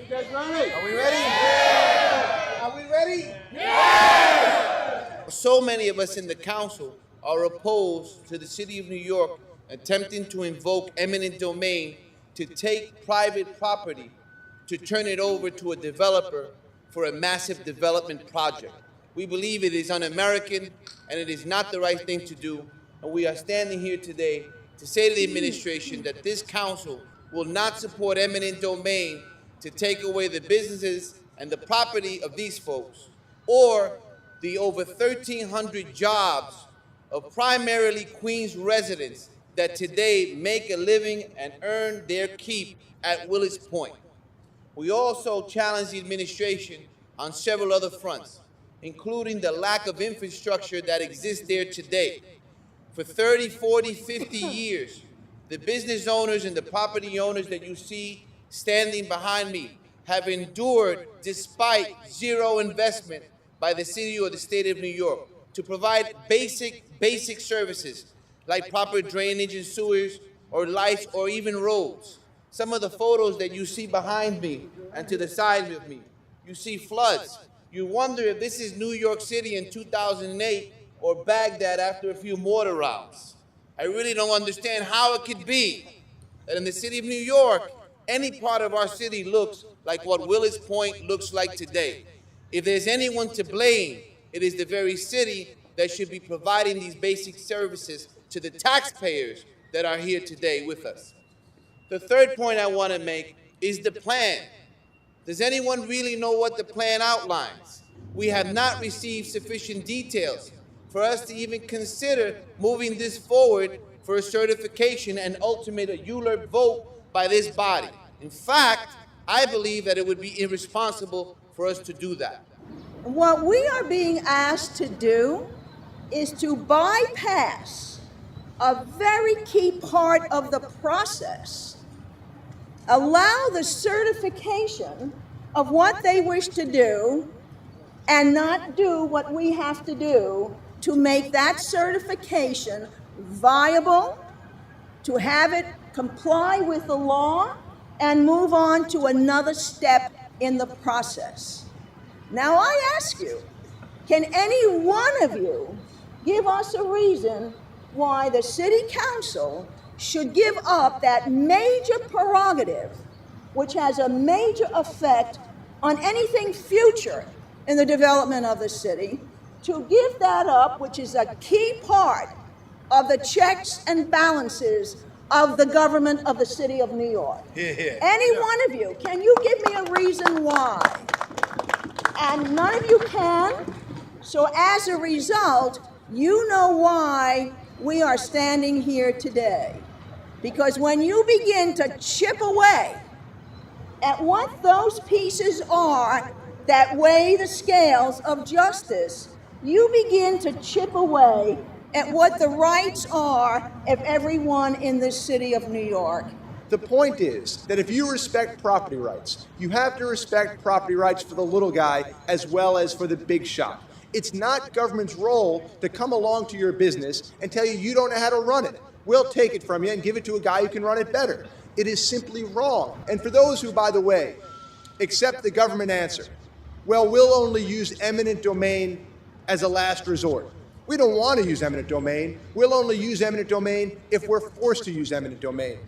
guys ready? Are we ready? Yeah! Are we ready? Yeah! So many of us in the council are opposed to the city of New York attempting to invoke eminent domain to take private property to turn it over to a developer for a massive development project. We believe it is un-American and it is not the right thing to do, and we are standing here today to say to the administration that this council will not support eminent domain to take away the businesses and the property of these folks, or the over 1,300 jobs of primarily Queens residents that today make a living and earn their keep at Willets Point. We also challenge the administration on several other fronts, including the lack of infrastructure that exists there today. For 30, 40, 50 years, the business owners and the property owners that you see standing behind me have endured despite zero investment by the city or the state of New York to provide basic services like proper drainage and sewers or lights or even roads. Some of the photos that you see behind me and to the side of me, you see floods. You wonder if this is New York City in 2008 or Baghdad after a few mortar rounds. I really don't understand how it could be that in the city of New York, any part of our city looks like what Willets Point looks like today. If there's anyone to blame, it is the very city that should be providing these basic services to the taxpayers that are here today with us. The third point I want to make is the plan. Does anyone really know what the plan outlines? We have not received sufficient details for us to even consider moving this forward for a certification and ultimate ULURP vote by this body. In fact, I believe that it would be irresponsible for us to do that. What we are being asked to do is to bypass a very key part of the process, allow the certification of what they wish to do, and not do what we have to do to make that certification viable, to have it comply with the law, and move on to another step in the process. Now I ask you, can any one of you give us a reason why the city council should give up that major prerogative, which has a major effect on anything future in the development of the city, to give that up, which is a key part of the checks and balances of the government of the city of New York? Any one of you, can you give me a reason why? And none of you can. So as a result, you know why we are standing here today. Because when you begin to chip away at what those pieces are that weigh the scales of justice, you begin to chip away at what the rights are of everyone in the city of New York. The point is that if you respect property rights, you have to respect property rights for the little guy as well as for the big shot. It's not government's role to come along to your business and tell you you don't know how to run it. We'll take it from you and give it to a guy who can run it better. It is simply wrong. And for those who, by the way, accept the government answer, well, we'll only use eminent domain as a last resort. We don't want to use eminent domain. We'll only use eminent domain if we're forced to use eminent domain.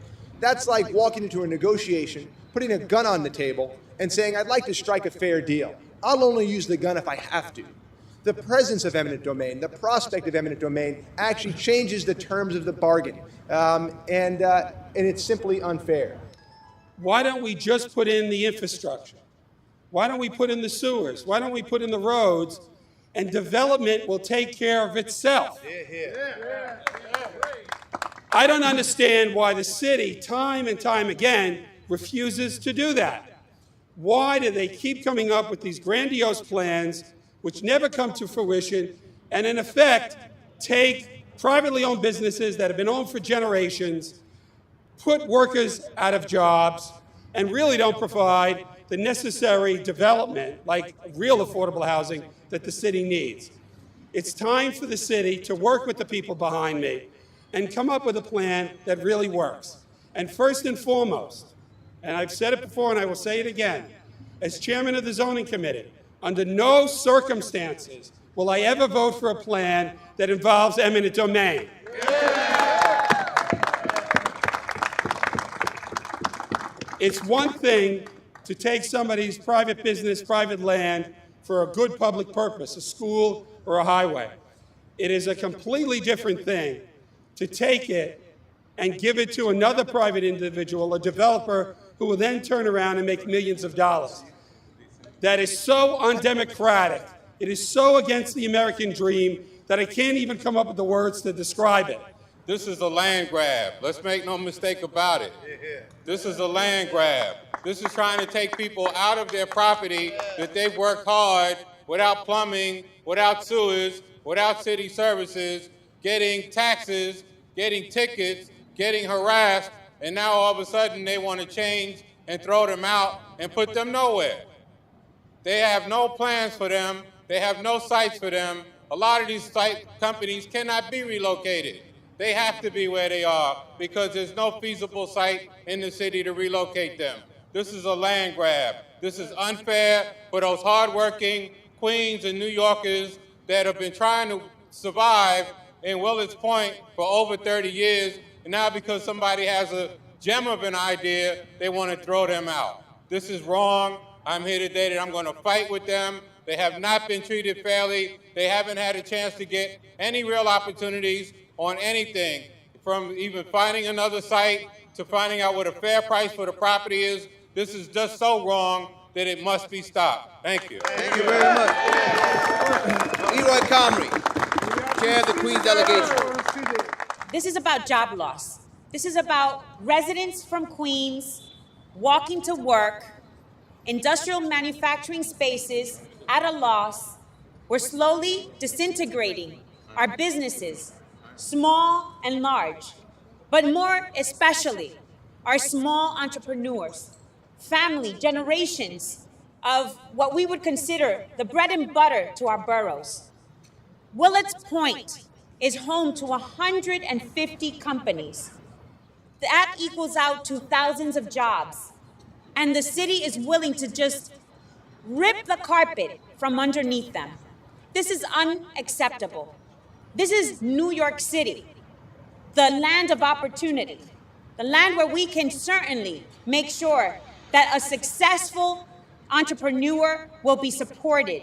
That's like walking into a negotiation, putting a gun on the table, and saying, I'd like to strike a fair deal. I'll only use the gun if I have to. The presence of eminent domain, the prospect of eminent domain, actually changes the terms of the bargain, and it's simply unfair. Why don't we just put in the infrastructure? Why don't we put in the sewers? Why don't we put in the roads? And development will take care of itself. I don't understand why the city, time and time again, refuses to do that. Why do they keep coming up with these grandiose plans which never come to fruition and, in effect, take privately owned businesses that have been owned for generations, put workers out of jobs, and really don't provide the necessary development, like real affordable housing, that the city needs? It's time for the city to work with the people behind me and come up with a plan that really works. And first and foremost, and I've said it before and I will say it again, as chairman of the zoning committee, under no circumstances will I ever vote for a plan that involves eminent domain. It's one thing to take somebody's private business, private land for a good public purpose, a school or a highway. It is a completely different thing to take it and give it to another private individual, a developer, who will then turn around and make millions of dollars. That is so undemocratic. It is so against the American dream that I can't even come up with the words to describe it. This is a land grab. Let's make no mistake about it. This is a land grab. This is trying to take people out of their property that they've worked hard without plumbing, without sewers, without city services, getting taxes, getting tickets, getting harassed, and now all of a sudden they want to change and throw them out and put them nowhere. They have no plans for them. They have no sites for them. A lot of these site companies cannot be relocated. They have to be where they are because there's no feasible site in the city to relocate them. This is a land grab. This is unfair for those hardworking Queens and New Yorkers that have been trying to survive in Willets Point for over 30 years, and now because somebody has a gem of an idea, they want to throw them out. This is wrong. I'm here today that I'm going to fight with them. They have not been treated fairly. They haven't had a chance to get any real opportunities on anything, from even finding another site to finding out what a fair price for the property is. This is just so wrong that it must be stopped. Thank you. Thank you very much. Leroy Comrie, Chair of the Queens Delegation. This is about job loss. This is about residents from Queens walking to work, industrial manufacturing spaces at a loss. We're slowly disintegrating our businesses, small and large, but more especially our small entrepreneurs, family, generations of what we would consider the bread and butter to our boroughs. Willets Point is home to 150 companies. That equals out to thousands of jobs. And the city is willing to just rip the carpet from underneath them. This is unacceptable. This is New York City, the land of opportunity, the land where we can certainly make sure that a successful entrepreneur will be supported.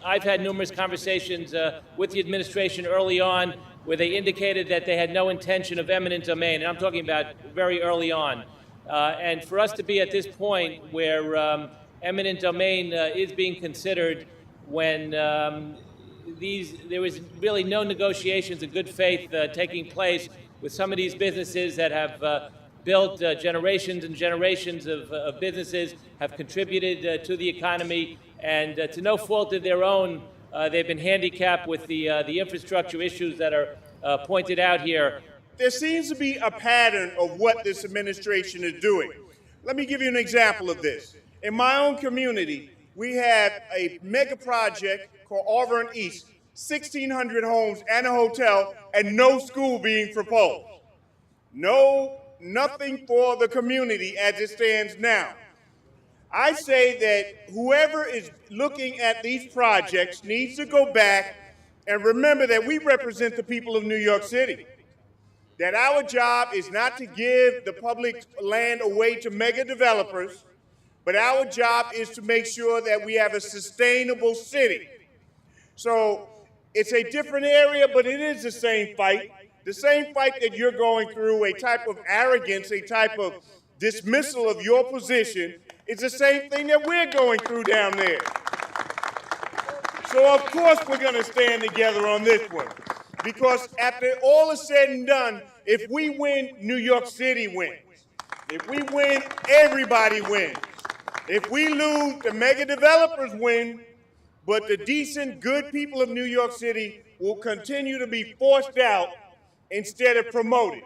I've had numerous conversations with the administration early on where they indicated that they had no intention of eminent domain, and I'm talking about very early on. And for us to be at this point where eminent domain is being considered when there was really no negotiations of good faith taking place with some of these businesses that have built generations and generations of businesses, have contributed to the economy, and to no fault of their own, they've been handicapped with the infrastructure issues that are pointed out here. There seems to be a pattern of what this administration is doing. Let me give you an example of this. In my own community, we have a mega project called Auburn East, 1,600 homes and a hotel, and no school being proposed. Nothing for the community as it stands now. I say that whoever is looking at these projects needs to go back and remember that we represent the people of New York City. That our job is not to give the public land away to mega developers, but our job is to make sure that we have a sustainable city. So it's a different area, but it is the same fight. The same fight that you're going through, a type of arrogance, a type of dismissal of your position, is the same thing that we're going through down there. So of course we're going to stand together on this one. Because after all is said and done, if we win, New York City wins. If we win, everybody wins. If we lose, the mega developers win, but the decent, good people of New York City will continue to be forced out instead of promoted.